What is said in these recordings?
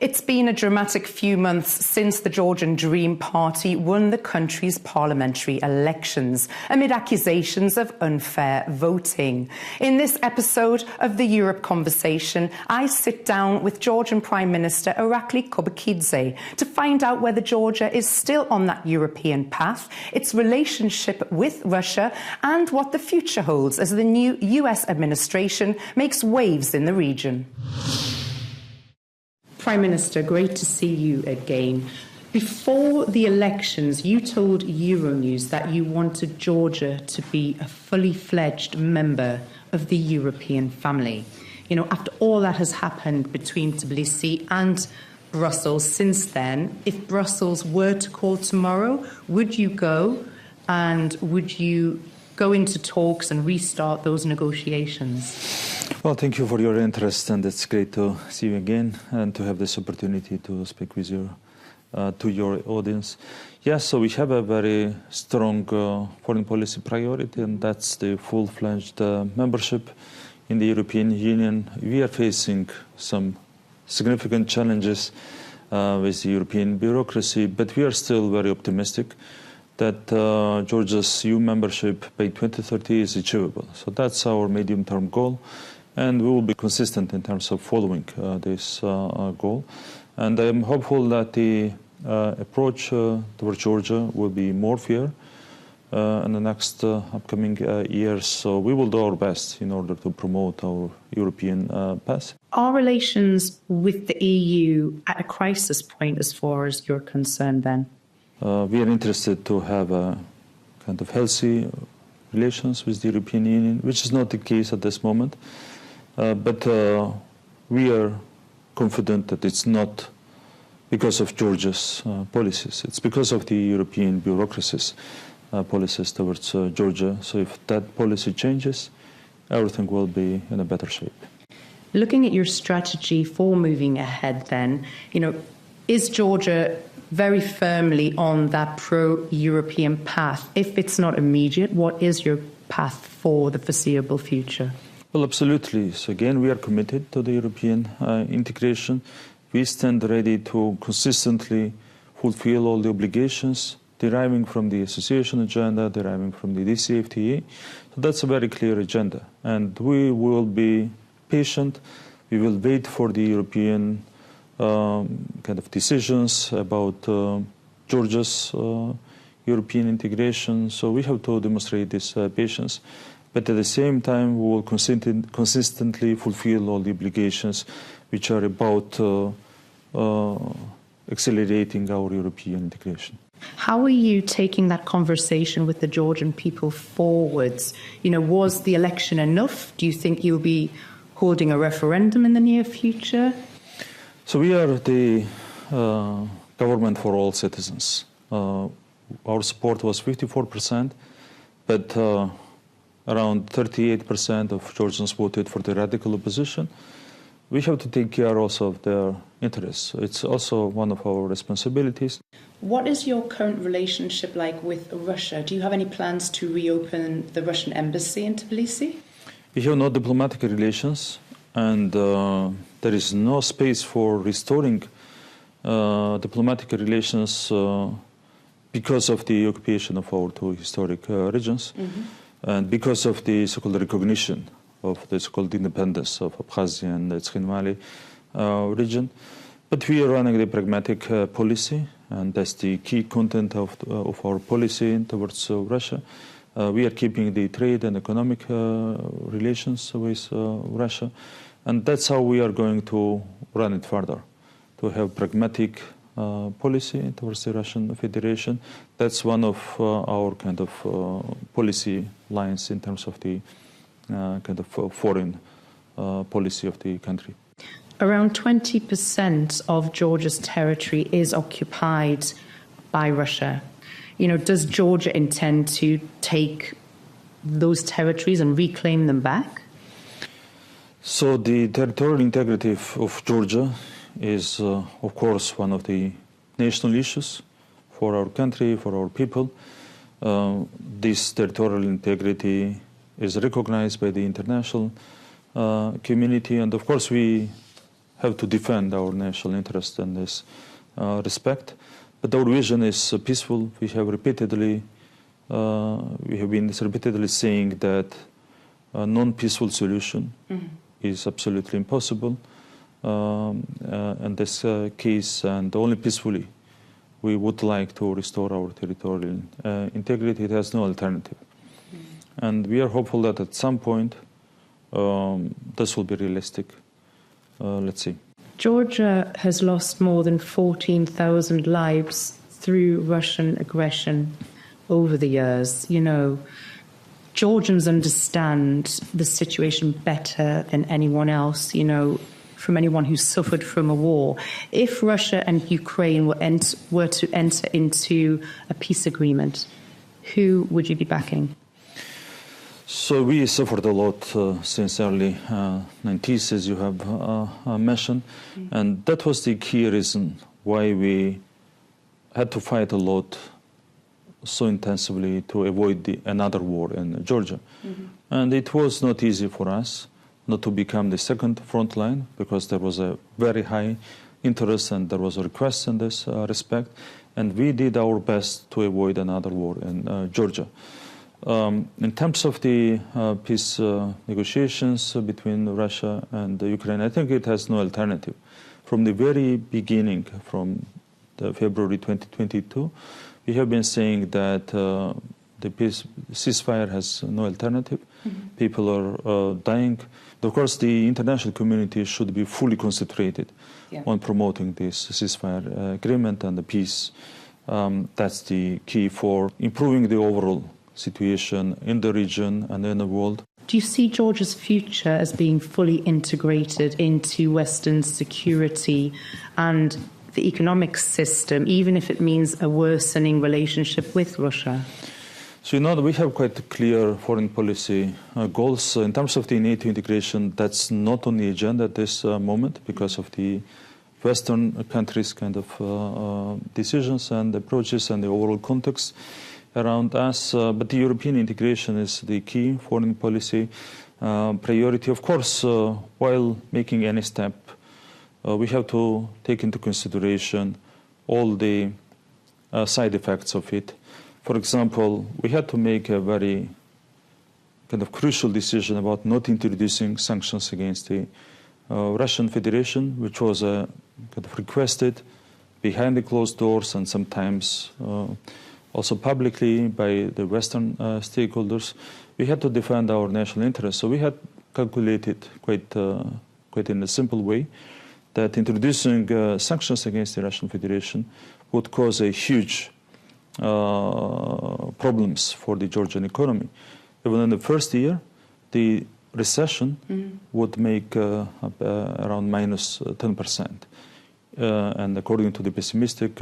It's been a dramatic few months since the Georgian Dream Party won the country's parliamentary elections amid accusations of unfair voting. In this episode of the Europe Conversation, I sit down with Georgian Prime Minister Irakli Kobakhidze to find out whether Georgia is still on that European path, its relationship with Russia, and what the future holds as the new US administration makes waves in the region. Prime Minister, great to see you again. Before the elections, you told Euronews that you wanted Georgia to be a fully fledged member of the European family. You know, after all that has happened between Tbilisi and Brussels since then, if Brussels were to call tomorrow, would you go, and would you go into talks and restart those negotiations? Well, thank you for your interest, and it's great to see you again and to have this opportunity to speak with you, to your audience. Yes, so we have a very strong foreign policy priority, and that's the full-fledged membership in the European Union. We are facing some significant challenges with the European bureaucracy, but we are still very optimistic that Georgia's EU membership by 2030 is achievable. So that's our medium-term goal, and we will be consistent in terms of following this goal. And I am hopeful that the approach towards Georgia will be more fair in the next upcoming years. So we will do our best in order to promote our European path. Are relations with the EU at a crisis point as far as you're concerned then? We are interested to have a kind of healthy relations with the European Union, which is not the case at this moment. But we are confident that it's not because of Georgia's policies. It's because of the European bureaucracy's policies towards Georgia. So if that policy changes, everything will be in a better shape. Looking at your strategy for moving ahead then, you know, is Georgia very firmly on that pro-European path? If it's not immediate, what is your path for the foreseeable future? Well, absolutely. So again, we are committed to the European integration. We stand ready to consistently fulfill all the obligations deriving from the association agenda, deriving from the DCFTA. So that's a very clear agenda. And we will be patient. We will wait for the European kind of decisions about Georgia's European integration. So we have to demonstrate this patience. But at the same time, we will consistently fulfill all the obligations which are about accelerating our European integration. How are you taking that conversation with the Georgian people forwards? You know, was the election enough? Do you think you'll be holding a referendum in the near future? So we are the government for all citizens. Our support was 54%, but around 38% of Georgians voted for the radical opposition. We have to take care also of their interests. It's also one of our responsibilities. What is your current relationship like with Russia? Do you have any plans to reopen the Russian embassy in Tbilisi? We have no diplomatic relations, and there is no space for restoring diplomatic relations because of the occupation of our two historic regions, and because of the so-called recognition of the so-called independence of Abkhazia and the Tskhin Valley region. But we are running the pragmatic policy, and that's the key content of our policy towards Russia. We are keeping the trade and economic relations with Russia, and that's how we are going to run it further, to have pragmatic policy towards the Russian Federation. That's one of our kind of policy lines in terms of the kind of foreign policy of the country. Around 20% of Georgia's territory is occupied by Russia. You know, does Georgia intend to take those territories and reclaim them back? So the territorial integrity of Georgia is, of course, one of the national issues for our country, for our people. This territorial integrity is recognized by the international community, and of course we have to defend our national interest in this respect. But our vision is peaceful. We have been repeatedly saying that a non-peaceful solution is absolutely impossible in this case, and only peacefully we would like to restore our territorial integrity. It has no alternative. And we are hopeful that at some point this will be realistic. Let's see. Georgia has lost more than 14,000 lives through Russian aggression over the years. You know, Georgians understand the situation better than anyone else, you know, from anyone who suffered from a war. If Russia and Ukraine were to enter into a peace agreement, who would you be backing? So we suffered a lot since early 90s, as you have mentioned, and that was the key reason why we had to fight a lot so intensively to avoid another war in Georgia. And it was not easy for us not to become the second front line, because there was a very high interest and there was a request in this respect, and we did our best to avoid another war in Georgia. In terms of the peace negotiations between Russia and Ukraine, I think it has no alternative. From the very beginning, from February 2022, we have been saying that the ceasefire has no alternative. People are dying. Of course, the international community should be fully concentrated on promoting this ceasefire agreement and the peace. That's the key for improving the overall situation in the region and in the world. Do you see Georgia's future as being fully integrated into Western security and the economic system, even if it means a worsening relationship with Russia? So, you know, we have quite clear foreign policy goals. In terms of the NATO integration, that's not on the agenda at this moment because of the Western countries' kind of decisions and approaches and the overall context around us. But the European integration is the key foreign policy priority. Of course, while making any step, we have to take into consideration all the side effects of it. For example, we had to make a very kind of crucial decision about not introducing sanctions against the Russian Federation, which was kind of requested behind the closed doors and sometimes also publicly by the Western stakeholders. We had to defend our national interests. So we had calculated quite in a simple way that introducing sanctions against the Russian Federation would cause a huge problems for the Georgian economy. Even in the first year, the recession would make around minus 10%. And according to the pessimistic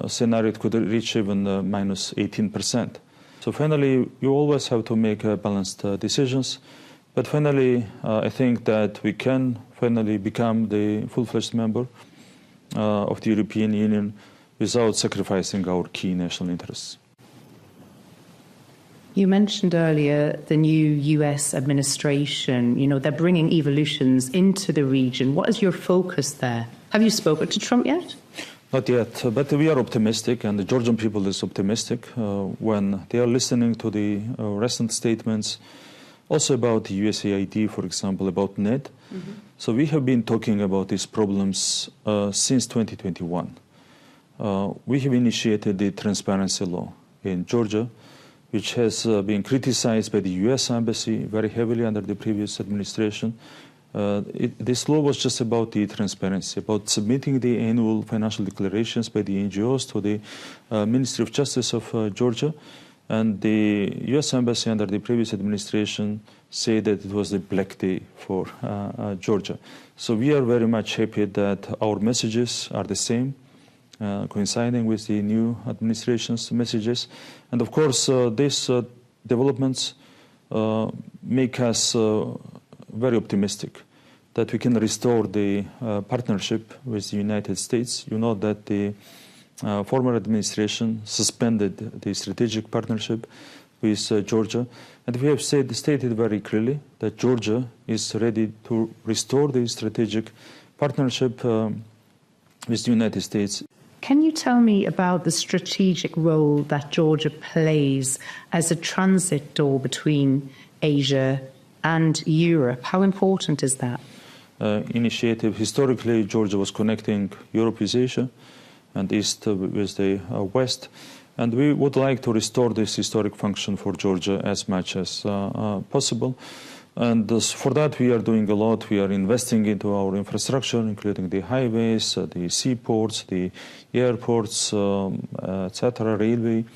scenario, it could reach even minus 18%. So finally, you always have to make balanced decisions. But finally, I think that we can finally become the full-fledged member of the European Union without sacrificing our key national interests. You mentioned earlier the new US administration. You know, they're bringing evolutions into the region. What is your focus there? Have you spoken to Trump yet? Not yet, but we are optimistic, and the Georgian people is optimistic when they are listening to the recent statements, also about the USAID, for example, about NED. So we have been talking about these problems since 2021. We have initiated the transparency law in Georgia, which has been criticized by the U.S. Embassy very heavily under the previous administration. This law was just about the transparency, about submitting the annual financial declarations by the NGOs to the Ministry of Justice of Georgia. And the U.S. Embassy under the previous administration said that it was the black day for Georgia. So we are very much happy that our messages are the same, coinciding with the new administration's messages. And of course, these developments make us very optimistic that we can restore the partnership with the United States. You know that the former administration suspended the strategic partnership with Georgia. And we have stated very clearly that Georgia is ready to restore the strategic partnership with the United States. Can you tell me about the strategic role that Georgia plays as a transit door between Asia and Europe? How important is that? Initiative. Historically, Georgia was connecting Europe with Asia and East with the West. And we would like to restore this historic function for Georgia as much as possible. And for that, we are doing a lot. We are investing into our infrastructure, including the highways, the seaports, the airports, etc., railway.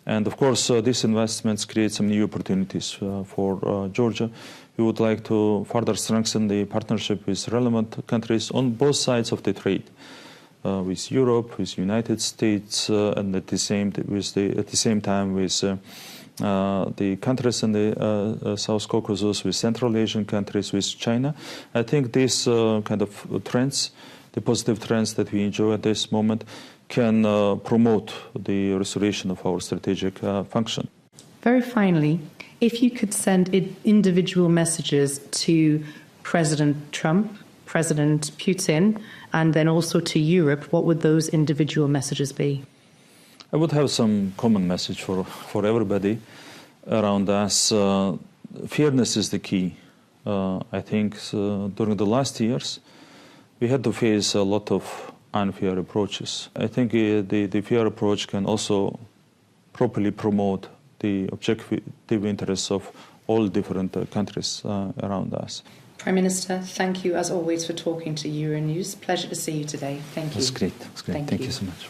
And of course, these investments create some new opportunities for Georgia. We would like to further strengthen the partnership with relevant countries on both sides of the trade, with Europe, with the United States, and at the same time with the countries in the South Caucasus, with Central Asian countries, with China. I think these kind of trends, the positive trends that we enjoy at this moment, can promote the restoration of our strategic function. Very finally, if you could send individual messages to President Trump, President Putin, and then also to Europe, what would those individual messages be? I would have some common message for everybody around us. Fairness is the key. I think during the last years, we had to face a lot of unfair approaches. I think the fair approach can also properly promote the objective interests of all different countries around us. Prime Minister, thank you as always for talking to Euronews. Pleasure to see you today. Thank you. That's great. That's great. Thank you so much.